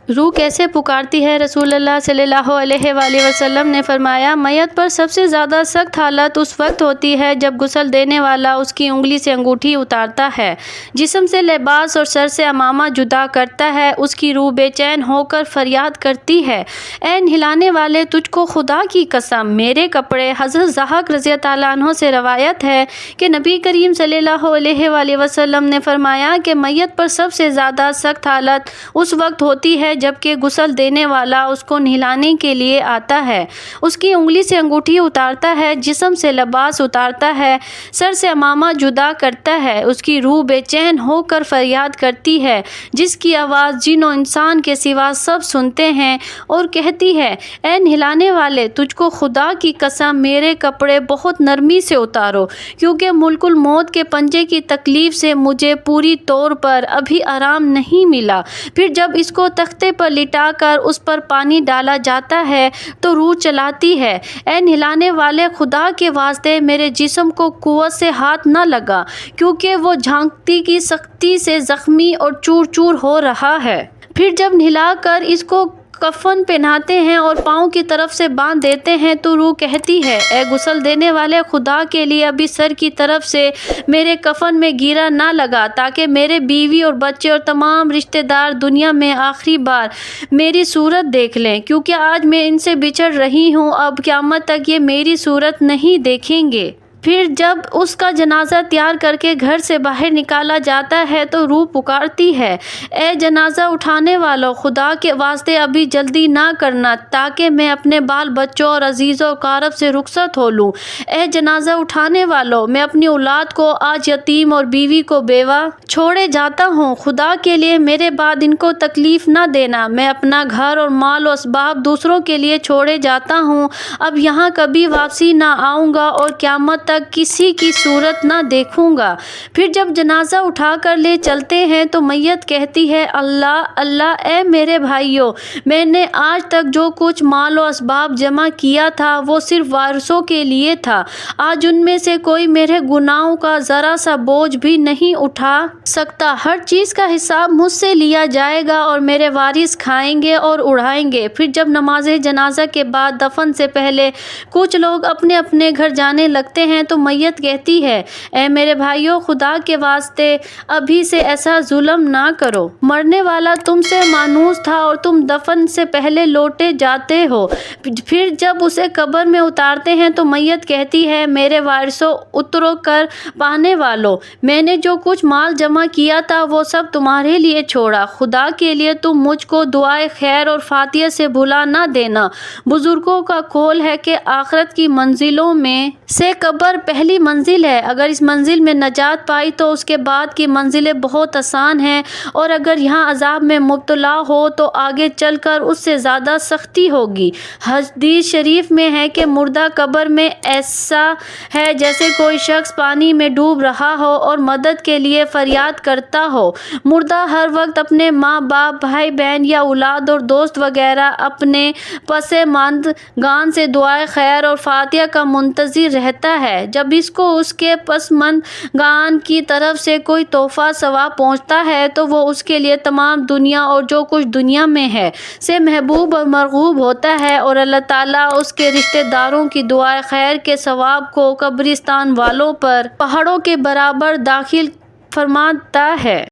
روح کیسے پکارتی ہے؟ رسول اللہ صلی اللہ علیہ وآلہ وسلم نے فرمایا، میت پر سب سے زیادہ سخت حالت اس وقت ہوتی ہے جب غسل دینے والا اس کی انگلی سے انگوٹھی اتارتا ہے، جسم سے لباس اور سر سے عمامہ جدا کرتا ہے۔ اس کی روح بے چین ہو کر فریاد کرتی ہے، اے نہلانے والے، تجھ کو خدا کی قسم میرے کپڑے۔ حضرت ضحاک رضی اللہ عنہ سے روایت ہے کہ نبی کریم صلی اللہ علیہ وآلہ وسلم نے فرمایا کہ میت پر سب سے زیادہ سخت حالت اس وقت ہوتی ہے جبکہ غسل دینے والا اس کو نہلانے کے لیے آتا ہے، اس کی انگلی سے انگوٹھی اتارتا ہے، جسم سے لباس اتارتا ہے، سر سے عمامہ جدا کرتا ہے۔ اس کی روح بے چین ہو کر فریاد کرتی ہے، جس کی آواز جن و انسان کے سوا سب سنتے ہیں، اور کہتی ہے، اے نہلانے والے، تجھ کو خدا کی قسم میرے کپڑے بہت نرمی سے اتارو، کیونکہ ملک الموت کے پنجے کی تکلیف سے مجھے پوری طور پر ابھی آرام نہیں ملا۔ پھر جب اس کو تختے پر لٹا کر اس پر پانی ڈالا جاتا ہے تو روح چلاتی ہے، اے نہلانے والے، خدا کے واسطے میرے جسم کو قوت سے ہاتھ نہ لگا، کیونکہ وہ جھانکتی کی سختی سے زخمی اور چور چور ہو رہا ہے۔ پھر جب نہلا کر اس کو کفن پہناتے ہیں اور پاؤں کی طرف سے باندھ دیتے ہیں تو روح کہتی ہے، اے غسل دینے والے، خدا کے لیے ابھی سر کی طرف سے میرے کفن میں گیرا نہ لگا، تاکہ میرے بیوی اور بچے اور تمام رشتہ دار دنیا میں آخری بار میری صورت دیکھ لیں، کیونکہ آج میں ان سے بچھڑ رہی ہوں، اب قیامت تک یہ میری صورت نہیں دیکھیں گے۔ پھر جب اس کا جنازہ تیار کر کے گھر سے باہر نکالا جاتا ہے تو روح پکارتی ہے، اے جنازہ اٹھانے والوں، خدا کے واسطے ابھی جلدی نہ کرنا، تاکہ میں اپنے بال بچوں اور عزیز و اقارب سے رخصت ہو لوں۔ اے جنازہ اٹھانے والوں، میں اپنی اولاد کو آج یتیم اور بیوی کو بیوہ چھوڑے جاتا ہوں، خدا کے لیے میرے بعد ان کو تکلیف نہ دینا۔ میں اپنا گھر اور مال و اسباب دوسروں کے لیے چھوڑے جاتا ہوں، اب یہاں کبھی واپسی نہ آؤں گا اور قیامت تک کسی کی صورت نہ دیکھوں گا۔ پھر جب جنازہ اٹھا کر لے چلتے ہیں تو میت کہتی ہے، اللہ اللہ، اے میرے بھائیو، میں نے آج تک جو کچھ مال و اسباب جمع کیا تھا وہ صرف وارثوں کے لیے تھا، آج ان میں سے کوئی میرے گناہوں کا ذرا سا بوجھ بھی نہیں اٹھا سکتا، ہر چیز کا حساب مجھ سے لیا جائے گا اور میرے وارث کھائیں گے اور اڑائیں گے۔ پھر جب نماز جنازہ کے بعد دفن سے پہلے کچھ لوگ اپنے اپنے گھر جانے لگتے ہیں تو میت کہتی ہے، اے میرے بھائیو، خدا کے واسطے ابھی سے ایسا ظلم نہ کرو، مرنے والا تم سے مانوس تھا اور تم دفن سے پہلے لوٹے جاتے ہو۔ پھر جب اسے قبر میں اتارتے ہیں تو میت کہتی ہے، میرے وارثوں، اترو کر پانے والوں، میں نے جو کچھ مال جمع کیا تھا وہ سب تمہارے لیے چھوڑا، خدا کے لیے تم مجھ کو دعائے خیر اور فاتحہ سے بھلا نہ دینا۔ بزرگوں کا قول ہے کہ آخرت کی منزلوں میں سے قبر پہلی منزل ہے، اگر اس منزل میں نجات پائی تو اس کے بعد کی منزلیں بہت آسان ہیں، اور اگر یہاں عذاب میں مبتلا ہو تو آگے چل کر اس سے زیادہ سختی ہوگی۔ حدیث شریف میں ہے کہ مردہ قبر میں ایسا ہے جیسے کوئی شخص پانی میں ڈوب رہا ہو اور مدد کے لیے فریاد کرتا ہو۔ مردہ ہر وقت اپنے ماں باپ، بھائی بہن یا اولاد اور دوست وغیرہ اپنے پسماندگان سے دعائے خیر اور فاتحہ کا منتظر رہتا ہے۔ جب اس کو اس کے پسماندگان کی طرف سے کوئی تحفہ ثواب پہنچتا ہے تو وہ اس کے لیے تمام دنیا اور جو کچھ دنیا میں ہے سے محبوب اور مرغوب ہوتا ہے، اور اللہ تعالیٰ اس کے رشتہ داروں کی دعائے خیر کے ثواب کو قبرستان والوں پر پہاڑوں کے برابر داخل فرماتا ہے۔